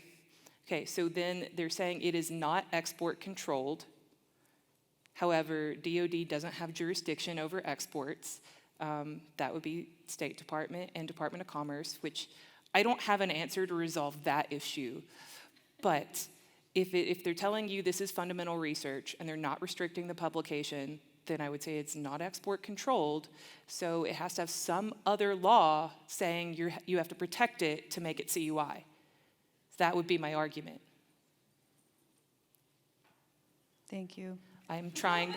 Okay, so then they're saying it is not export controlled. However, DoD doesn't have jurisdiction over exports. That would be State Department and Department of Commerce, which I don't have an answer to resolve that issue. But if they're telling you this is fundamental research and they're not restricting the publication, then I would say it's not export controlled. So it has to have some other law saying you have to protect it to make it CUI. That would be my argument. Thank you. I'm trying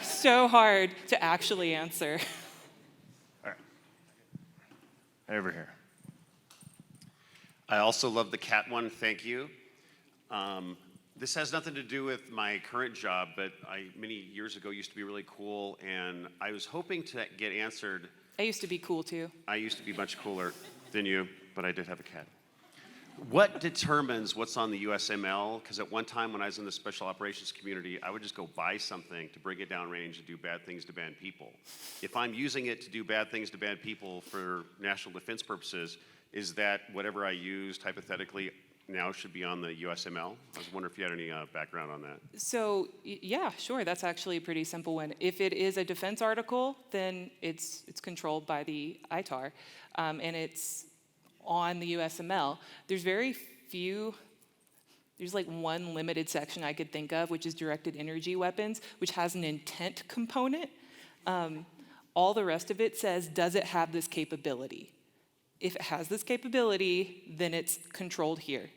so hard to actually answer. All right. Over here. I also love the cat one, thank you. This has nothing to do with my current job, but many years ago used to be really cool, and I was hoping to get answered. I used to be cool too. I used to be much cooler than you, but I did have a cat. What determines what's on the USML? Because at one time when I was in the special operations community, I would just go buy something to bring it downrange and do bad things to bad people. If I'm using it to do bad things to bad people for national defense purposes, is that whatever I used hypothetically now should be on the USML? I was wondering if you had any background on that. So yeah, sure, that's actually a pretty simple one. If it is a defense article, then it's controlled by the ITAR, and it's on the USML. There's like one limited section I could think of, which is directed energy weapons, which has an intent component. All the rest of it says, does it have this capability? If it has this capability, then it's controlled here.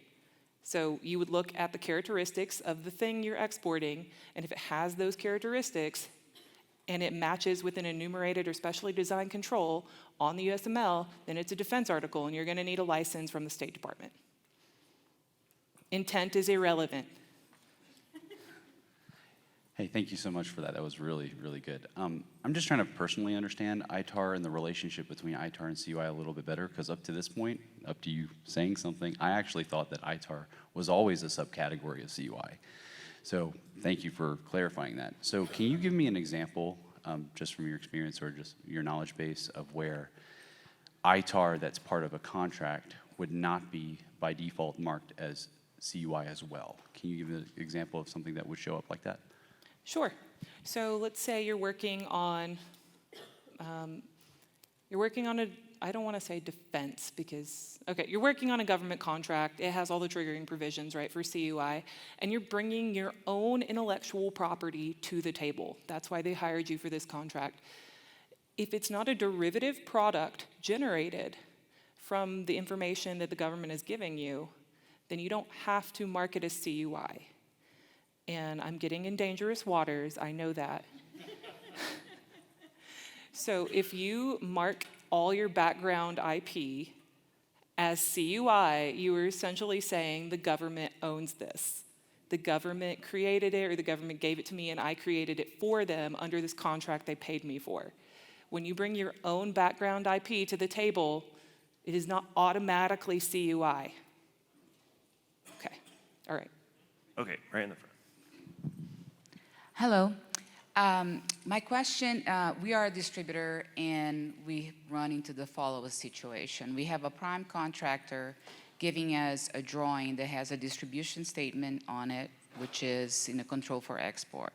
So you would look at the characteristics of the thing you're exporting, and if it has those characteristics, and it matches with an enumerated or specially designed control on the USML, then it's a defense article, and you're going to need a license from the State Department. Intent is irrelevant. Hey, thank you so much for that. That was really, really good. I'm just trying to personally understand ITAR and the relationship between ITAR and CUI a little bit better, because up to this point, up to you saying something, I actually thought that ITAR was always a subcategory of CUI. So thank you for clarifying that. So can you give me an example, just from your experience or just your knowledge base, of where ITAR that's part of a contract would not be by default marked as CUI as well? Can you give an example of something that would show up like that? Sure. So let's say you're working on I don't want to say defense because, okay, you're working on a government contract. It has all the triggering provisions, right, for CUI, and you're bringing your own intellectual property to the table. That's why they hired you for this contract. If it's not a derivative product generated from the information that the government is giving you, then you don't have to mark it as CUI. And I'm getting in dangerous waters, I know that. So if you mark all your background IP as CUI, you are essentially saying the government owns this. The government created it, or the government gave it to me, and I created it for them under this contract they paid me for. When you bring your own background IP to the table, it is not automatically CUI. Okay, all right. Okay, right in the front. Hello. My question, we are a distributor and we run into the following situation. We have a prime contractor giving us a drawing that has a distribution statement on it, which is in a control for export.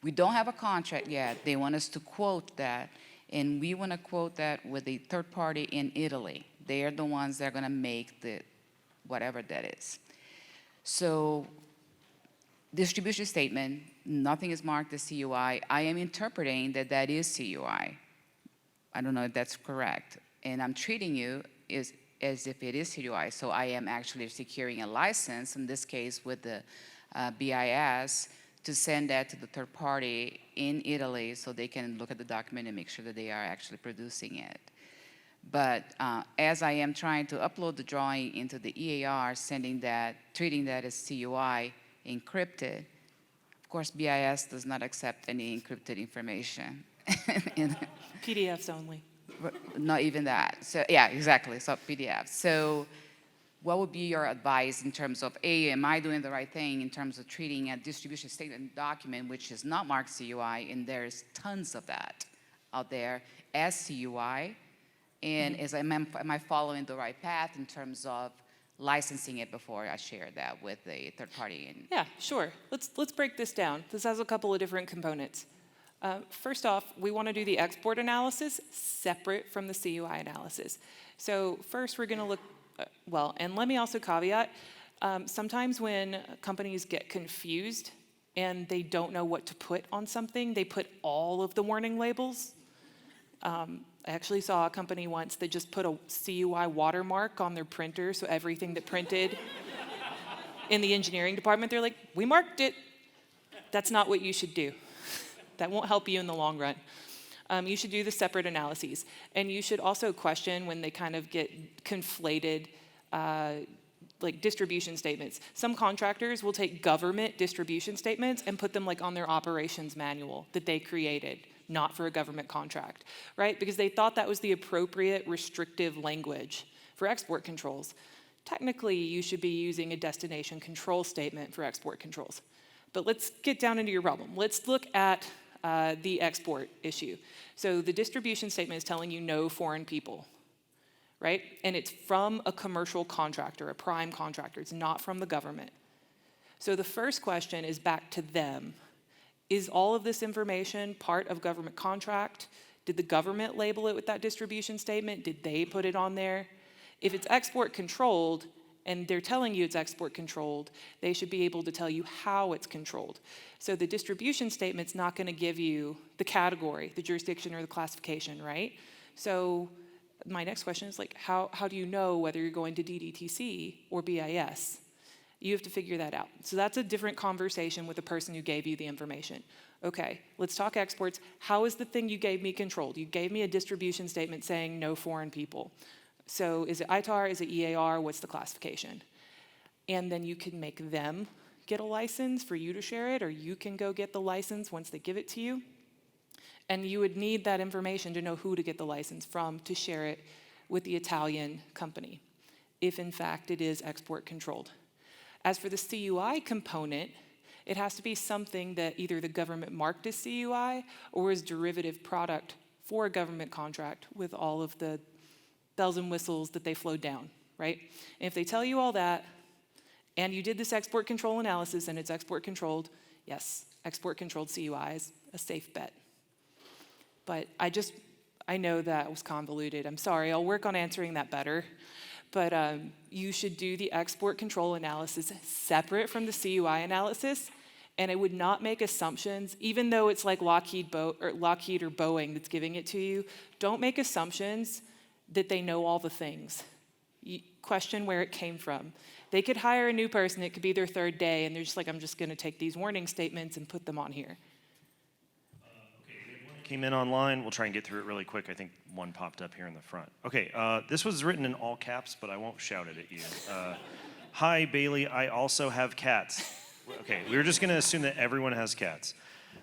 We don't have a contract yet. They want us to quote that, and we want to quote that with a third party in Italy. They are the ones that are going to make the whatever that is. So distribution statement, nothing is marked as CUI. I am interpreting that that is CUI. I don't know if that's correct. And I'm treating you as if it is CUI. So I am actually securing a license, in this case with the BIS, to send that to the third party in Italy so they can look at the document and make sure that they are actually producing it. But as I am trying to upload the drawing into the EAR, treating that as CUI, encrypted. Of course, BIS does not accept any encrypted information. PDFs only. Not even that. So yeah, exactly. So PDF. So what would be your advice in terms of, A, am I doing the right thing in terms of treating a distribution statement document which is not marked CUI, and there's tons of that out there, as CUI? And am I following the right path in terms of licensing it before I share that with a third party? Yeah, sure. Let's break this down. This has a couple of different components. First off, we want to do the export analysis separate from the CUI analysis. So first we're going to look, and let me also caveat, sometimes when companies get confused and they don't know what to put on something, they put all of the warning labels. I actually saw a company once that just put a CUI watermark on their printer, so everything that printed in the engineering department, they're like, we marked it. That's not what you should do. That won't help you in the long run. You should do the separate analyses. And you should also question when they kind of get conflated, like distribution statements. Some contractors will take government distribution statements and put them like on their operations manual that they created, not for a government contract, right? Because they thought that was the appropriate restrictive language for export controls. Technically, you should be using a destination control statement for export controls. But let's get down into your problem. Let's look at the export issue. So the distribution statement is telling you no foreign people, right? And it's from a commercial contractor, a prime contractor. It's not from the government. So the first question is back to them. Is all of this information part of government contract? Did the government label it with that distribution statement? Did they put it on there? If it's export controlled, and they're telling you it's export controlled, they should be able to tell you how it's controlled. So the distribution statement's not gonna give you the category, the jurisdiction, or the classification, right? So my next question is like, how do you know whether you're going to DDTC or BIS? You have to figure that out. So that's a different conversation with the person who gave you the information. Okay, let's talk exports. How is the thing you gave me controlled? You gave me a distribution statement saying no foreign people. So is it ITAR, is it EAR, what's the classification? And then you can make them get a license for you to share it, or you can go get the license once they give it to you. And you would need that information to know who to get the license from to share it with the Italian company, if in fact it is export controlled. As for the CUI component, it has to be something that either the government marked as CUI or is derivative product for a government contract with all of the bells and whistles that they flowed down, right? And if they tell you all that, and you did this export control analysis and it's export controlled, yes, export controlled CUI is a safe bet. But I know that was convoluted. I'm sorry, I'll work on answering that better. But you should do the export control analysis separate from the CUI analysis, and it would not make assumptions, even though it's like Lockheed or Boeing that's giving it to you. Don't make assumptions that they know all the things. You question where it came from. They could hire a new person, it could be their third day, and they're just like, I'm just gonna take these warning statements and put them on here. Came in online. We'll try and get through it really quick. I think one popped up here in the front. Okay, this was written in all caps, but I won't shout it at you. Hi, Bailey, I also have cats. Okay, we were just gonna assume that everyone has cats.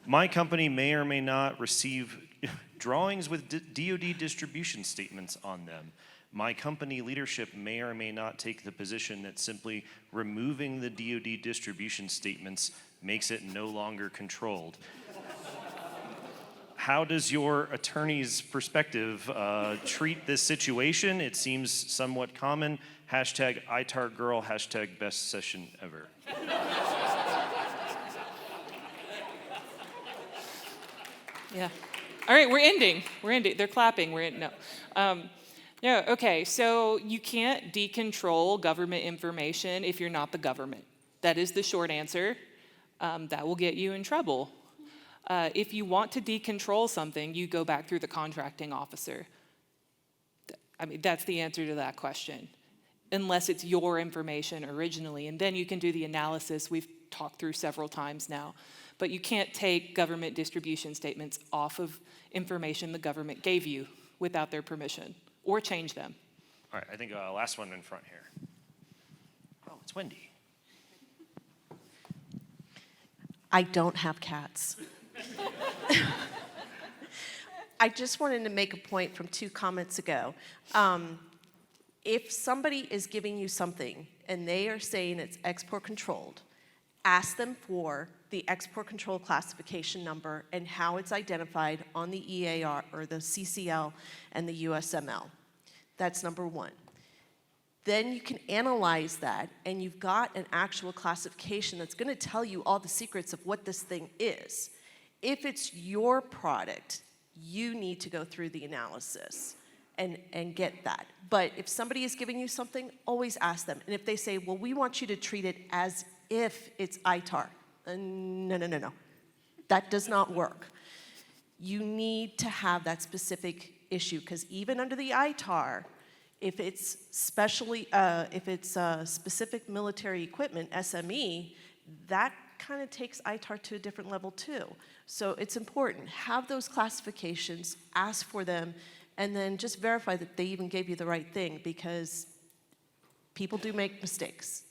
My company may or may not receive drawings with DoD distribution statements on them. My company leadership may or may not take the position that simply removing the DoD distribution statements makes it no longer controlled. How does your attorney's perspective treat this situation? It seems somewhat common. Hashtag ITAR girl, hashtag best session ever. Yeah. All right, we're ending. They're clapping. No, okay, so you can't decontrol government information if you're not the government. That is the short answer. That will get you in trouble. If you want to decontrol something, you go back through the contracting officer. I mean, that's the answer to that question, unless it's your information originally, and then you can do the analysis we've talked through several times now. But you can't take government distribution statements off of information the government gave you without their permission, or change them. All right, I think last one in front here. Oh, it's Wendy. I don't have cats. I just wanted to make a point from 2 comments ago. If somebody is giving you something and they are saying it's export controlled, ask them for the export control classification number and how it's identified on the EAR or the CCL and the USML. That's number 1. Then you can analyze that, and you've got an actual classification that's going to tell you all the secrets of what this thing is. If it's your product, you need to go through the analysis and get that. But if somebody is giving you something, always ask them. And if they say, well, we want you to treat it as if it's ITAR. No. That does not work. You need to have that specific issue, because even under the ITAR, if it's specific military equipment, SME, that kind of takes ITAR to a different level too. So it's important. Have those classifications, ask for them, and then just verify that they even gave you the right thing, because people do make mistakes.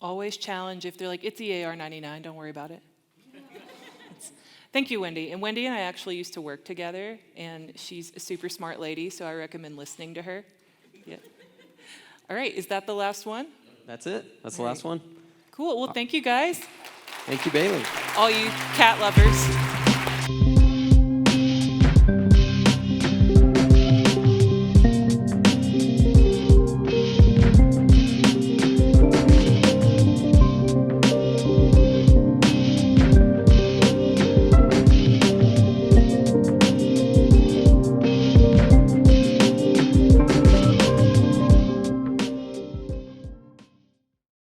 Always challenge if they're like, it's EAR 99, don't worry about it. Thank you, Wendy. And Wendy and I actually used to work together, and she's a super smart lady, so I recommend listening to her. Yeah. All right, is that the last one? That's it. That's the last one. Cool. Well, thank you, guys. Thank you, Bailey. All you cat lovers.